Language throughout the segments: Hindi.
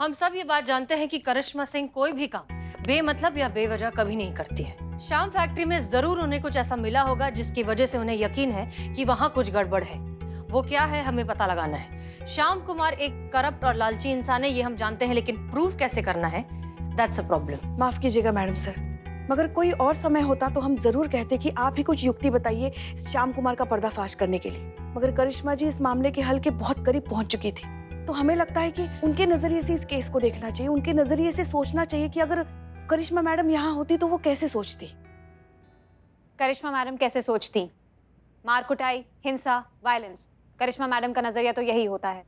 हम सब ये बात जानते हैं कि करिश्मा सिंह कोई भी काम बेमतलब या बेवजह कभी नहीं करती है। शाम फैक्ट्री में जरूर उन्हें कुछ ऐसा मिला होगा जिसकी वजह से उन्हें यकीन है कि वहाँ कुछ गड़बड़ है। वो क्या है हमें पता लगाना है। श्याम कुमार एक करप्ट और लालची इंसान है, ये हम जानते हैं, लेकिन प्रूफ कैसे करना है, दैट्स अ प्रॉब्लम। माफ कीजिएगा मैडम सर, मगर कोई और समय होता तो हम जरूर कहते कि आप ही कुछ युक्ति बताइए श्याम कुमार का पर्दाफाश करने के लिए। मगर करिश्मा जी इस मामले के हल के बहुत करीब पहुंच चुकी थी, तो हमें लगता है कि उनके नजरिए से इस केस को देखना चाहिए, उनके नजरिए से सोचना चाहिए कि अगर करिश्मा मैडम यहाँ होती तो वो कैसे सोचती। करिश्मा मैडम कैसे सोचती? मार कुटाई, हिंसा, वायलेंस। करिश्मा मैडम का नजरिया तो यही होता है।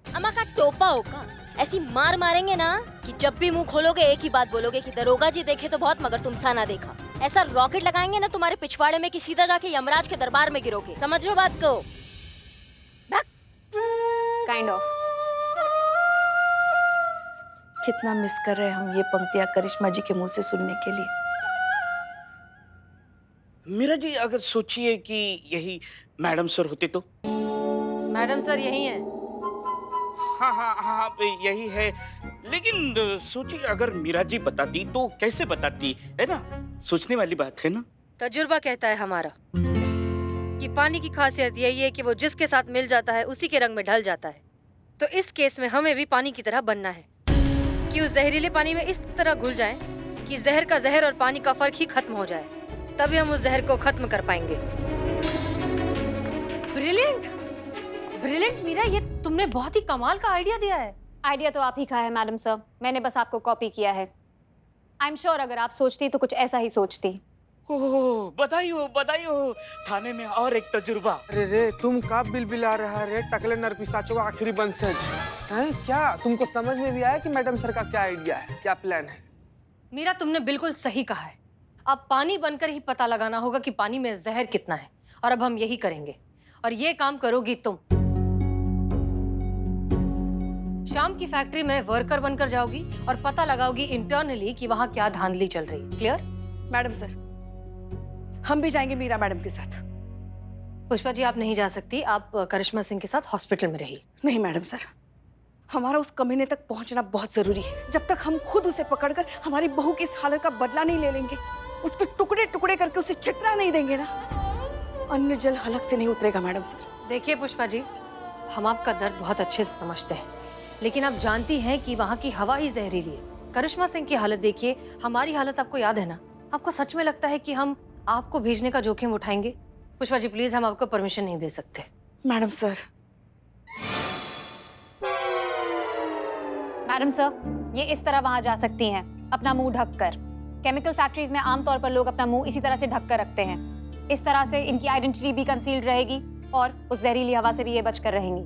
अम्मा का टोपा होगा, ऐसी मार मारेंगे ना कि जब भी मुंह खोलोगे एक ही बात बोलोगे कि दरोगा जी देखे तो बहुत मगर तुम सा ना देखा। ऐसा रॉकेट लगाएंगे ना तुम्हारे पिछवाड़े में कि सीधा जाके यमराज के दरबार में गिरोगे। समझ लो बात को? Kind of. कितना मिस कर रहे हैं हम ये पंक्तियां करिश्मा जी के मुंह से सुनने के लिए। मीरा जी अगर सोचिए कि यही मैडम सर होते तो। मैडम सर यही है। हाँ हाँ हाँ यही है, लेकिन सोचिए अगर मीरा जी बताती तो कैसे बताती, है ना? सोचने वाली बात है ना। तजुर्बा कहता है हमारा कि पानी की खासियत यही है कि वो जिसके साथ मिल जाता है उसी के रंग में ढल जाता है। तो इस केस में हमें भी पानी की तरह बनना है कि उस जहरीले पानी में इस तरह घुल जाएं कि जहर का जहर और पानी का फर्क ही खत्म हो जाए, तभी हम उस जहर को खत्म कर पाएंगे। ब्रिलियंट ब्रिलियंट मीरा, ये तुमने बहुत ही कमाल का आइडिया दिया है। आइडिया तो आप ही का है मैडम सर, मैंने बस आपको कॉपी किया है। आई एम श्योर अगर आप सोचती तो कुछ ऐसा ही सोचती। ओह बधाई हो, थाने में और एक तजुर्बा। अरे रे तुम कब बिलबिला रहा रे टकले नरपिशाचों का आखिरी बंसज हैं? क्या तुमको समझ में भी आया कि मैडम सर का क्या आइडिया है, क्या प्लान है? मीरा तुमने बिल्कुल सही कहा है। अब पानी बनकर ही पता लगाना होगा कि पानी में जहर कितना है, और अब हम यही करेंगे और ये काम करोगी तुम। शाम की फैक्ट्री में वर्कर बनकर जाओगी और पता लगाओगी इंटरनली कि वहां क्या धांधली चल रही है। क्लियर? मैडम सर, हम भी जाएंगे मीरा मैडम के साथ। पुष्पा जी आप नहीं जा सकती, आप करिश्मा सिंह के साथ हॉस्पिटल में रहिए। नहीं मैडम सर, हमारा उस कमीने तक पहुंचना बहुत जरूरी है। जब तक हम खुद उसे पकड़कर हमारी बहू की इस हालत का बदला नहीं ले लेंगे, उसके टुकड़े टुकड़े करके उसे छिकना नहीं देंगे ना, अन्न जल हलक से नहीं उतरेगा मैडम सर। देखिए पुष्पा जी, हम आपका दर्द बहुत अच्छे से समझते हैं, लेकिन आप जानती हैं कि वहाँ की हवा ही जहरीली है। करिश्मा सिंह की हालत देखिए, हमारी हालत आपको याद है ना? आपको सच में लगता है कि हम आपको भेजने का जोखिम उठाएंगे? पुष्पा जी प्लीज, हम आपको परमिशन नहीं दे सकते। Madam sir. मैडम सर, ये इस तरह वहां जा सकती हैं अपना मुंह ढक कर। केमिकल फैक्ट्रीज में आमतौर पर लोग अपना मुंह इसी तरह से ढक कर रखते हैं। इस तरह से इनकी आइडेंटिटी भी कंसील्ड रहेगी और उस जहरीली हवा से भी ये बचकर रहेंगी।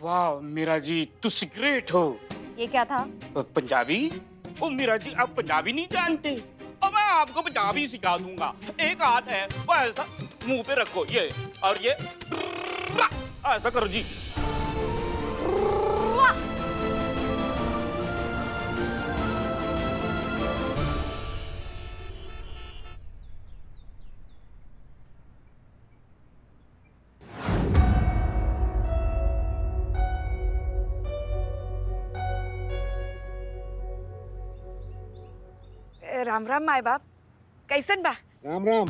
वाह मीरा जी, तुम ग्रेट हो। ये क्या था? पंजाबी? ओ मीरा जी, आप पंजाबी नहीं जानते? और मैं आपको पंजाबी सिखा दूंगा। एक हाथ है वो ऐसा मुंह पे रखो, ये और ये ऐसा करो जी। राम राम माए बाप, कैसन बा? राम राम।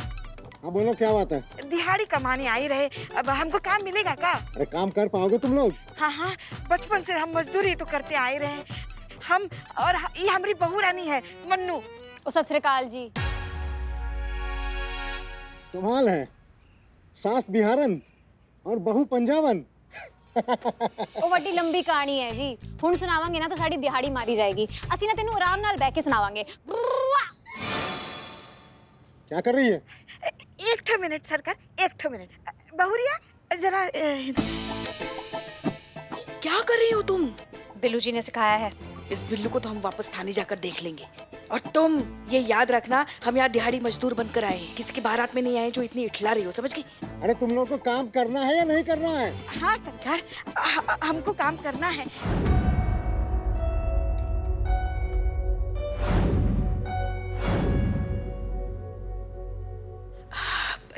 हाँ बोलो, क्या बात है? दिहाड़ी कमाने आई रहे, अब हमको काम मिलेगा का? अरे काम कर पाओगे तुम लोग? हाँ हाँ, बचपन से हम मजदूरी तो करते आए रहे हैं हम। और ये हमारी बहू रानी है मन्नू। ओ सत श्री अकाल जी। कमाल है, सास बिहारन और बहू पंजाबन। ओ वड्डी लंबी कहानी है जी, हुण सुनावांगे ना तो साड़ी दिहाड़ी मारी जाएगी। असी ना तेनू आराम नाल बैठ के सुनावांगे। क्या कर रही है? एक ठो मिनट सरकार, एक ठो मिनट। बहुरिया जरा क्या कर रही हो तुम? बिल्लू जी ने सिखाया है। इस बिल्लू को तो हम वापस थाने जाकर देख लेंगे। और तुम ये याद रखना, हम यहाँ दिहाड़ी मजदूर बनकर आए हैं, किसी की बारात में नहीं आए जो इतनी इठला रही हो, समझ गई? अरे तुम लोग को काम करना है या नहीं करना है? हाँ सरकार, हमको काम करना है।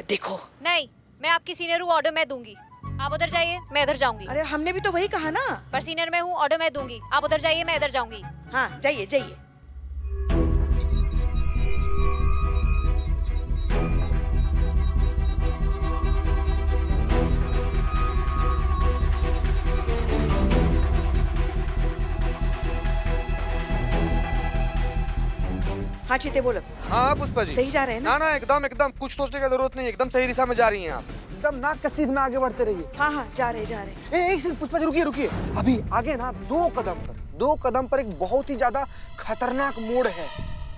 देखो, नहीं, मैं आपकी सीनियर हूँ, ऑर्डर मैं दूंगी। आप उधर जाइए, मैं इधर जाऊंगी। अरे हमने भी तो वही कहा ना। पर सीनियर मैं हूँ, ऑर्डर मैं दूंगी। आप उधर जाइए, मैं इधर जाऊंगी। हाँ जाइए जाइए। हाँ चीते बोलो। हाँ पुष्पा जी। सही जा रहे हैं ना? ना एकदम एकदम कुछ सोचने की जरूरत नहीं, एकदम सही दिशा में जा रही हैं आप। एकदम नाक के सीध में आगे बढ़ते रहिए। हाँ हाँ जा रहे। एक सेकंड पुष्पा जी, रुकिए रुकिए। अभी आगे ना 2 कदम पर एक बहुत ही ज्यादा खतरनाक मोड़ है।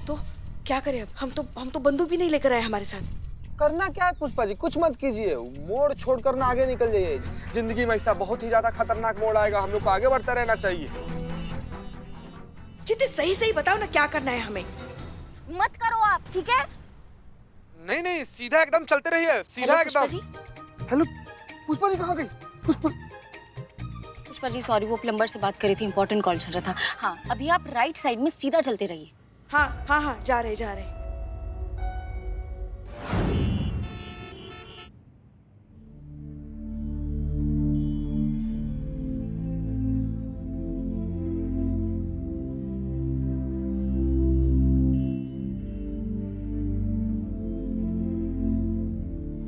तो क्या करें अब? हम तो बंदूक भी नहीं लेकर आए हमारे साथ। करना क्या है पुष्पा जी, कुछ मत कीजिए, मोड़ छोड़कर ना आगे निकल जाइए। जिंदगी में ऐसा बहुत ही ज्यादा खतरनाक मोड़ आएगा, हम लोग को आगे बढ़ते रहना चाहिए। चीते सही सही बताओ ना क्या करना है हमें। मत करो आप, ठीक है? नहीं नहीं, सीधा एकदम चलते रहिए, सीधा एकदम। हेलो पुष्पा जी, कहाँ गई पुष्पा? पुष्पा जी सॉरी, वो प्लम्बर से बात करी थी, इंपॉर्टेंट कॉल चल रहा था। हाँ अभी आप राइट साइड में सीधा चलते रहिए। हाँ हाँ हाँ जा रहे।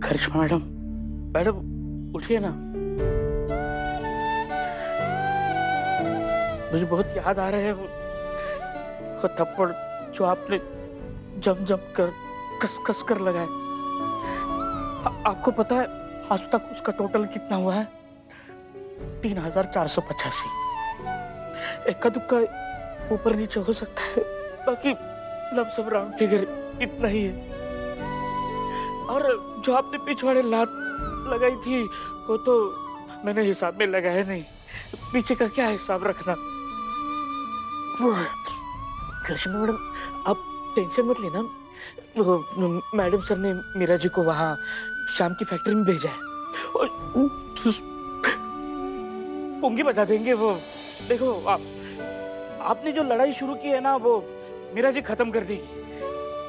करिश्मा मैडम, मैडम उठिए ना, मुझे बहुत याद आ रहे हैं वो थप्पड़ जो आपने जम कर कस कर लगाए। आपको पता है आज तक उसका टोटल कितना हुआ है? 3485। इक्का दुक्का ऊपर नीचे हो सकता है, बाकी लमसम राउंड फिगर इतना ही है। और जो आपने पिछवाड़े लात लगाई थी वो तो मैंने हिसाब में लगाया नहीं, पीछे का क्या हिसाब रखना। करिश्मा मैडम आप टेंशन मत लेना, मैडम सर ने मीरा जी को वहाँ शाम की फैक्ट्री में भेजा है और पुंगी बजा देंगे वो। देखो आपने जो लड़ाई शुरू की है ना वो मीरा जी खत्म कर देगी,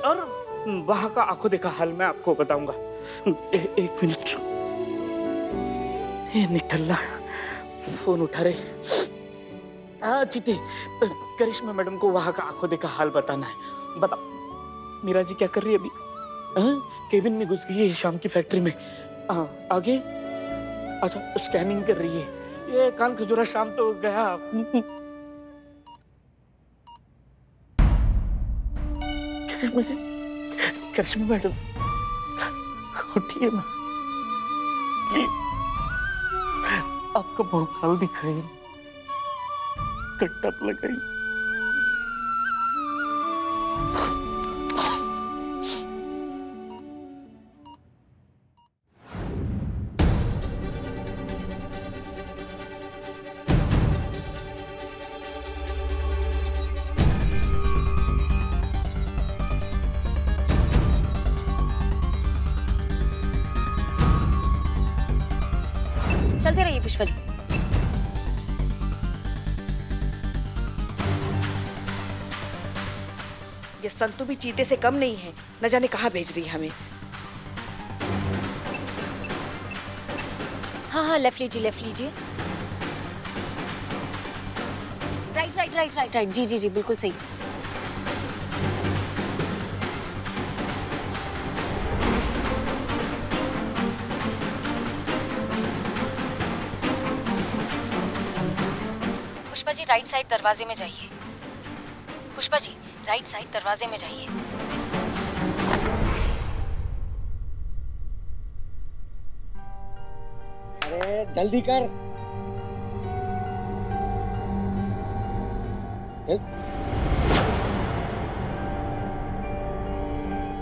और वहाँ का आंखों देखा हाल मैं आपको बताऊंगा। एक मिनट, ये निठल्ला फोन उठा रहे। हाँ चीते, करिश्मा मैडम को वहाँ का आंखों देखा हाल बताना है। बता मीरा जी क्या कर रही है अभी? केबिन में घुस गई है शाम की फैक्ट्री में। आगे अच्छा स्कैनिंग कर रही है। ये कान खजूरा शाम तो गया। करिश्मा मैडम उठिए ना, आपका बहुत हाल दिख रही है, कट्टप लगाई। चलते रहिए पुष्पा जी। ये संतु भी चीते से कम नहीं है, न जाने कहाँ भेज रही है हमें। हाँ लेफ्ट लीजिए। राइट जी बिल्कुल सही। पुष्पा जी राइट साइड दरवाजे में जाइए। पुष्पा जी राइट साइड दरवाजे में जाइए। अरे जल्दी कर।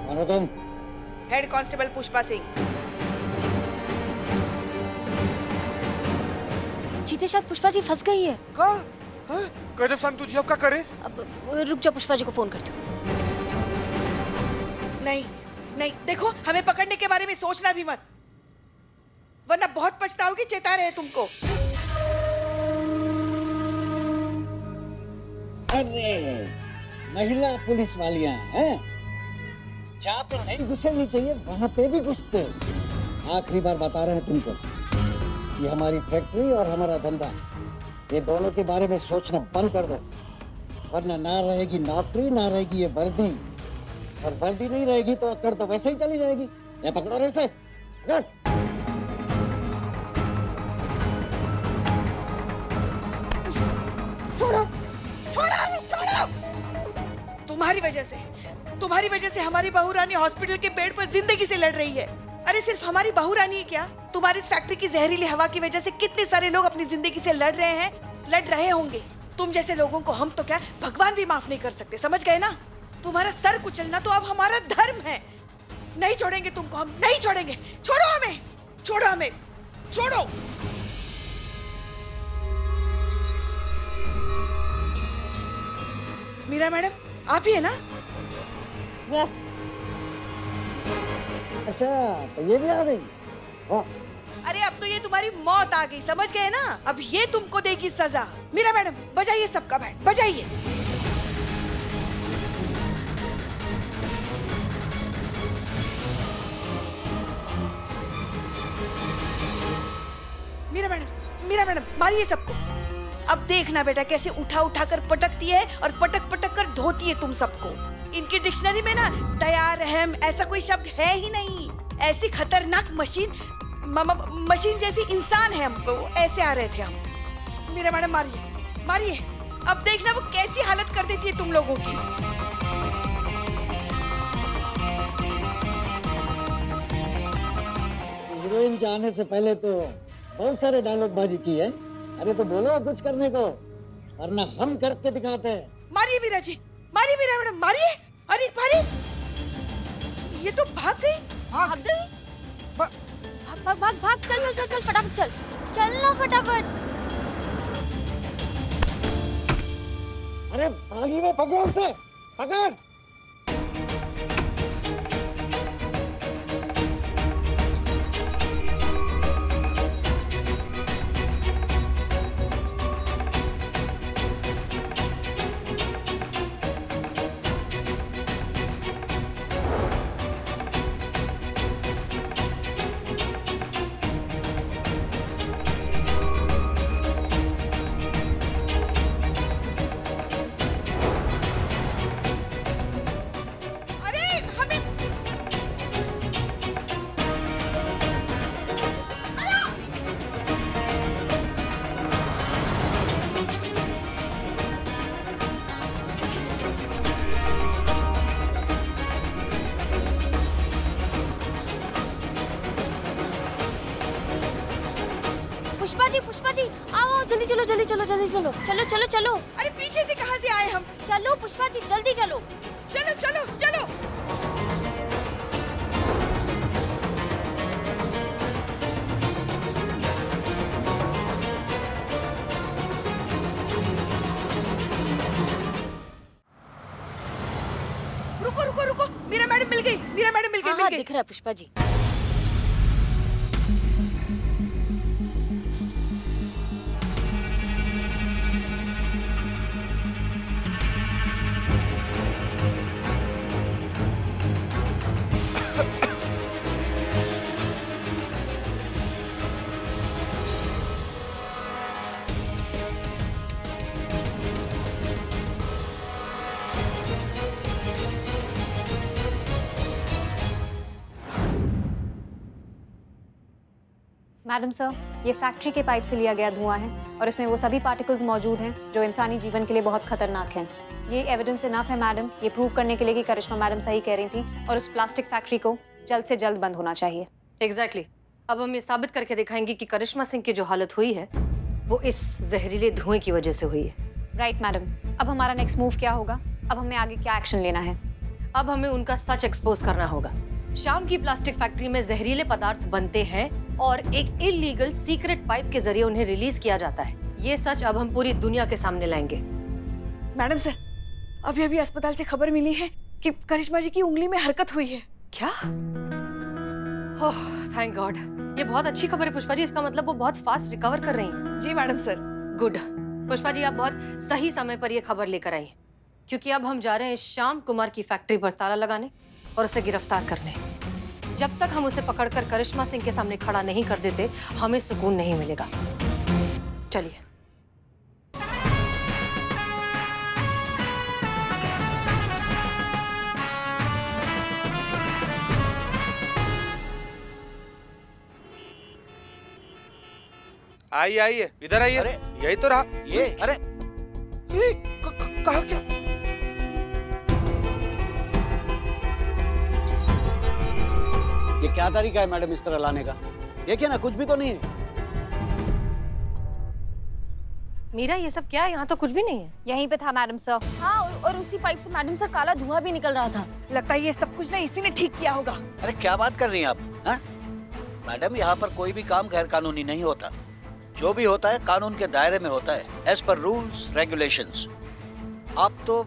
मानो तुम। Head constable Pushpa Singh. चीते शायद पुष्पा जी फंस गई है। गजब संतु जी, अब क्या करे? अब रुक जा, पुष्पा जी को फोन करती हूँ। नहीं देखो, हमें पकड़ने के बारे में सोचना भी मत, वरना बहुत पछताओगी। चेता रहे तुमको। अरे महिला पुलिस वालियां हैं, जहाँ पे नहीं घुसनी चाहिए वहां पे भी घुसते हो। आखिरी बार बता रहे हैं तुमको, कि हमारी फैक्ट्री और हमारा धंधा, ये दोनों के बारे में सोचना बंद कर दो, वरना ना रहेगी नौकरी, ना रहेगी ये वर्दी, और वर्दी नहीं रहेगी तो अक्कड़ तो वैसे ही चली जाएगी। ये पकड़ो रे इसे, पकड़। तुम्हारी वजह से हमारी बहू रानी हॉस्पिटल के बेड पर जिंदगी से लड़ रही है। अरे सिर्फ हमारी बहू रानी है क्या, तुम्हारी इस फैक्ट्री की जहरीली हवा की वजह से कितने सारे लोग अपनी जिंदगी से लड़ रहे होंगे। तुम जैसे लोगों को हम तो क्या भगवान भी माफ नहीं कर सकते, समझ गए ना? तुम्हारा सर कुचलना तो अब हमारा धर्म है। नहीं छोड़ेंगे तुमको, हम नहीं छोड़ेंगे। छोड़ो हमें, छोड़ो हमें, छोड़ो। मीरा मैडम, आप ही है ना? यस। अच्छा, तो ये भी आ गई। वाह, अरे अब तो ये तुम्हारी मौत आ गई, समझ गए ना? अब ये तुमको देगी सजा। मीरा मैडम, बजाइए सबका बैंड, बजाइए। मीरा मैडम मारिए सबको। अब देखना बेटा कैसे उठा उठा कर पटकती है और पटक पटक कर धोती है तुम सबको। इनकी डिक्शनरी में ना दया, रहम ऐसा कोई शब्द है ही नहीं। ऐसी खतरनाक मशीन मशीन जैसी इंसान है हम, ऐसे आ रहे थे हम। मीरा मैडम मारिए, मारिए। अब देखना वो कैसी हालत कर देती है तुम लोगों की। हीरोइन के आने से पहले तो बहुत सारे डायलॉग बाजी की है। अरे तो बोलो कुछ करने को, वरना हम करके दिखाते हैं। मारिए मीरा जी, मारिए मीरा मैडम, मारिए। अरे मारिए, ये तो भाग गई। भाग गई? भाग भाग भाग, चल चल चल फटाफट, चल चल ना फटाफट। अरे भागी में पकड़ो उसे, पकड़। पुष्पा जी आओ, जल्दी चलो जल्दी चलो जल्दी चलो, चलो चलो चलो। अरे पीछे से कहाँ से आए हम? चलो पुष्पा जी जल्दी चलो। चलो चलो चलो। रुको रुको रुको, मीरा मैडम मिल गई, मीरा मैडम मिल गई, हाँ मिल हाँ गई। दिख रहा है पुष्पा जी। मैडम सर, ये फैक्ट्री के पाइप से लिया गया धुआं है और इसमें वो सभी पार्टिकल्स मौजूद हैं जो इंसानी जीवन के लिए बहुत खतरनाक हैं। ये एविडेंस इनफ है मैडम, ये प्रूव करने के लिए कि करिश्मा मैडम सही कह रही थी और उस प्लास्टिक फैक्ट्री को जल्द से जल्द बंद होना चाहिए। एग्जैक्टली। अब हम ये साबित करके दिखाएंगे कि करिश्मा सिंह की जो हालत हुई है वो इस जहरीले धुएं की वजह से हुई है। राइट मैडम, अब हमारा नेक्स्ट मूव क्या होगा? अब हमें आगे क्या एक्शन लेना है? अब हमें उनका सच एक्सपोज करना होगा। शाम की प्लास्टिक फैक्ट्री में जहरीले पदार्थ बनते हैं और एक इलीगल सीक्रेट पाइप के जरिए उन्हें रिलीज किया जाता है। ये सच अब हम पूरी दुनिया के सामने लाएंगे। मैडम सर, अभी अभी अस्पताल से खबर मिली है कि करिश्मा जी की उंगली में हरकत हुई है। क्या? ओह थैंक गॉड, ये बहुत अच्छी खबर है पुष्पा जी। इसका मतलब वो बहुत फास्ट रिकवर कर रही हैं। जी मैडम सर। गुड पुष्पा जी, आप बहुत सही समय पर ये खबर लेकर आई हैं, क्योंकि अब हम जा रहे हैं श्याम कुमार की फैक्ट्री पर ताला लगाने और उसे गिरफ्तार करने। जब तक हम उसे पकड़कर करिश्मा सिंह के सामने खड़ा नहीं कर देते, हमें सुकून नहीं मिलेगा। चलिए। आइए आइए, इधर आइए। अरे, यही तो रहा। ये अरे ये कहा क्या? ये क्या तरीका है मैडम इस तरह लाने का? देखिए ना, कुछ भी तो नहीं है। मीरा, ये सब क्या है? यहाँ तो कुछ भी नहीं है। यहीं पे था मैडम सर। हाँ, और उसी पाइप से मैडम सर काला धुआं भी निकल रहा था। लगता है ये सब कुछ ना इसी ने ठीक किया होगा। अरे क्या बात कर रही हैं आप? हाँ? मैडम, यहाँ पर कोई भी काम गैर कानूनी नहीं होता। जो भी होता है कानून के दायरे में होता है, एज पर रूल्स रेगुलेशंस। आप तो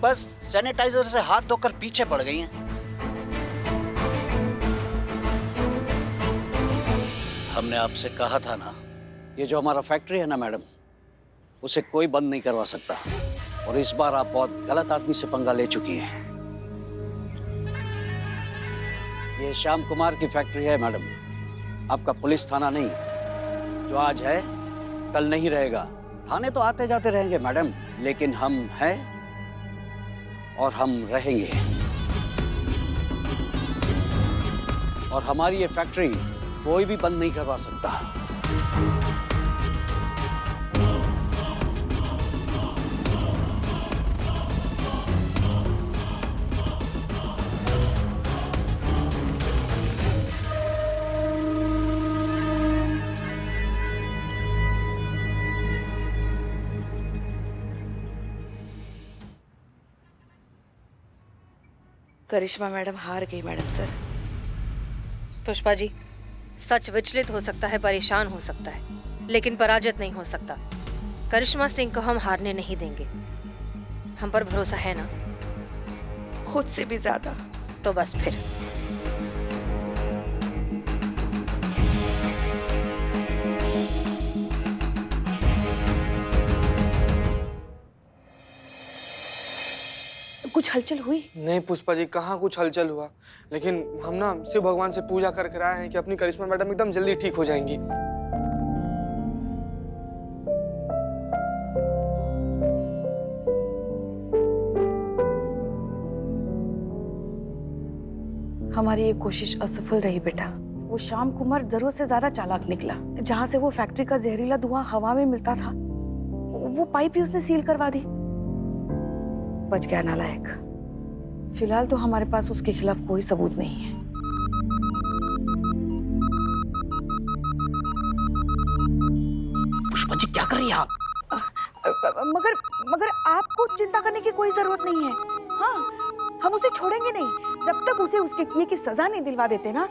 बस सैनिटाइजर से हाथ धोकर पीछे पड़ गई हैं। हमने आपसे कहा था ना, ये जो हमारा फैक्ट्री है ना मैडम, उसे कोई बंद नहीं करवा सकता। और इस बार आप बहुत गलत आदमी से पंगा ले चुकी हैं। ये श्याम कुमार की फैक्ट्री है मैडम, आपका पुलिस थाना नहीं। जो आज है कल नहीं रहेगा। थाने तो आते जाते रहेंगे मैडम, लेकिन हम हैं और हम रहेंगे। और हमारी ये फैक्ट्री कोई भी बंद नहीं करवा सकता। करिश्मा मैडम हार गई मैडम सर। पुष्पा जी, सच विचलित हो सकता है, परेशान हो सकता है, लेकिन पराजित नहीं हो सकता। करिश्मा सिंह को हम हारने नहीं देंगे। हम पर भरोसा है ना? खुद से भी ज्यादा। तो बस फिर। कुछ हलचल हुई? नहीं पुष्पा जी, कहाँ कुछ हलचल हुआ। लेकिन हम ना शिव भगवान से पूजा करके आए हैं कि अपनी करिश्मा मैडम एकदम जल्दी ठीक हो जाएंगी। हमारी ये कोशिश असफल रही बेटा। वो श्याम कुमार जरूरत से ज्यादा चालाक निकला। जहाँ से वो फैक्ट्री का जहरीला धुआं हवा में मिलता था, वो पाइप ही उसने सील करवा दी। बच गया नालायक। फिलहाल तो हमारे पास उसके खिलाफ कोई सबूत नहीं है। पुष्पा जी क्या कर रही हैं आप? मगर मगर आपको चिंता करने की कोई जरूरत नहीं है। हाँ, हम उसे छोड़ेंगे नहीं जब तक उसे उसके किए की सजा नहीं दिलवा देते ना,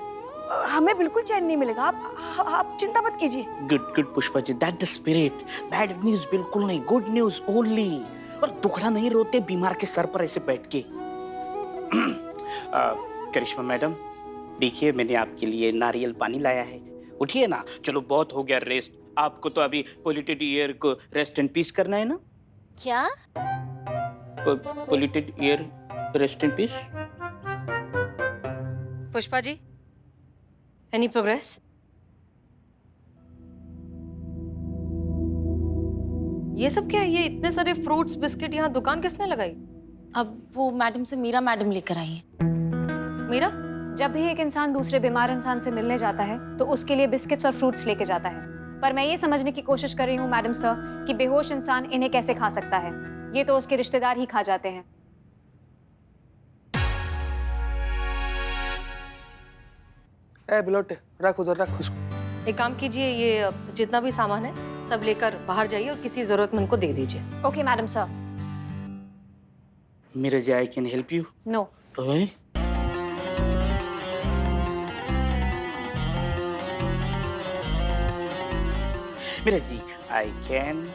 हमें बिल्कुल चैन नहीं मिलेगा। आप चिंता मत कीजिए। Good good Pushpa ji, that the spirit. Bad news बिल्कुल नहीं, गुड न्यूज ओनली। और दुखड़ा नहीं रोते बीमार के सर पर ऐसे बैठ के। करिश्मा मैडम, देखिए मैंने आपके लिए नारियल पानी लाया है। उठिए ना, चलो बहुत हो गया रेस्ट। आपको तो अभी पोल्यूटेड एयर को रेस्ट एंड पीस करना है ना? क्या? Polluted air rest and peace. Pushpa ji, any progress? ये सब क्या है? ये इतने सारे फ्रूट्स बिस्किट यहाँ दुकान किसने लगाई? अब वो मैडम से मीरा मैडम लेकर आई है। मीरा? जब भी एक इंसान दूसरे बीमार इंसान से मिलने जाता है तो उसके लिए बिस्किट्स और फ्रूट्स लेके जाता है। पर मैं ये समझने की कोशिश कर रही हूँ मैडम सर कि बेहोश इंसान इन्हें कैसे खा सकता है। ये तो उसके रिश्तेदार ही खा जाते हैं। ए बिलोटे, रख उधर, रख उसको। एक काम कीजिए, ये जितना भी सामान है सब लेकर बाहर जाइए और किसी जरूरतमंद को दे दीजिए। Okay madam sir. Meera ji, I can help you? No. Meera ji, I can.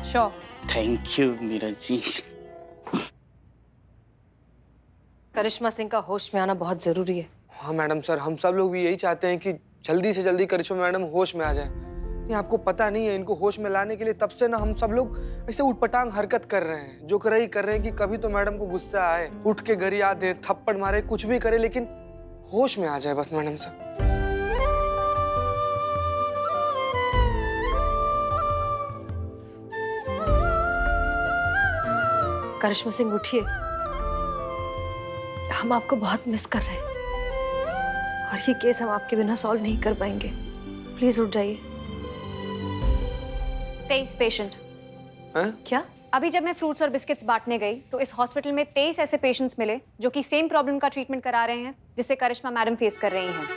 Sure. Thank you Meera ji. Karishma Singh का होश में आना बहुत जरूरी है। हाँ मैडम सर, हम सब लोग भी यही चाहते हैं कि जल्दी से जल्दी करिश्मा मैडम होश में आ जाए। ये आपको पता नहीं है, इनको होश में लाने के लिए तब से ना हम सब लोग ऐसे उटपटांग हरकत कर रहे हैं, जो कर रहे हैं कि कभी तो मैडम को गुस्सा आए, उठ के गरिया दे, थप्पड़ मारे, कुछ भी करे, लेकिन होश में आ जाए बस मैडम साहब। करिश्मा सिंह उठिए, हम आपको बहुत मिस कर रहे हैं और ये केस हम आपके बिना सॉल्व नहीं कर पाएंगे। प्लीज उठ जाइए। 23 पेशेंट। हैं? क्या? अभी जब मैं फ्रूट्स और बिस्किट्स बांटने गई तो इस हॉस्पिटल में 23 ऐसे पेशेंट्स मिले जो कि सेम प्रॉब्लम का ट्रीटमेंट करा रहे हैं जिससे करिश्मा मैडम फेस कर रही हैं।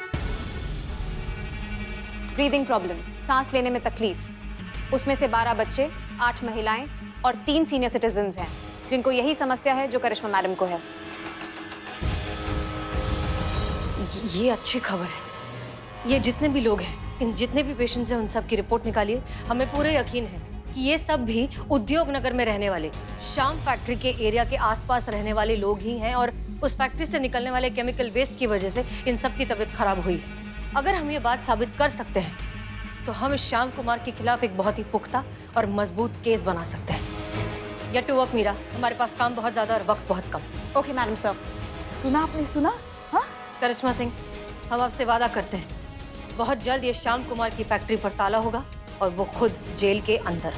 ब्रीदिंग प्रॉब्लम, सांस लेने में तकलीफ। उसमें से 12 बच्चे, 8 महिलाएं और 3 सीनियर सिटीजन्स हैं जिनको यही समस्या है जो करिश्मा मैडम को है। ये अच्छी खबर है। ये जितने भी लोग हैं, इन जितने भी पेशेंट्स हैं, उन सब की रिपोर्ट निकालिए। हमें पूरे यकीन है कि ये सब भी उद्योग नगर में रहने वाले, शाम फैक्ट्री के एरिया के आसपास रहने वाले लोग ही हैं और उस फैक्ट्री से निकलने वाले केमिकल वेस्ट की वजह से इन सब की तबीयत खराब हुई है। अगर हम ये बात साबित कर सकते हैं तो हम इस श्याम कुमार के खिलाफ एक बहुत ही पुख्ता और मजबूत केस बना सकते हैं। गेट टू वर्क मीरा, हमारे पास काम बहुत ज्यादा और वक्त बहुत कम। Okay madam sir. सुना आपने? सुना? हाँ, करिश्मा सिंह, हम आपसे वादा करते हैं बहुत जल्द ये श्याम कुमार की फैक्ट्री पर ताला होगा और वो खुद जेल के अंदर।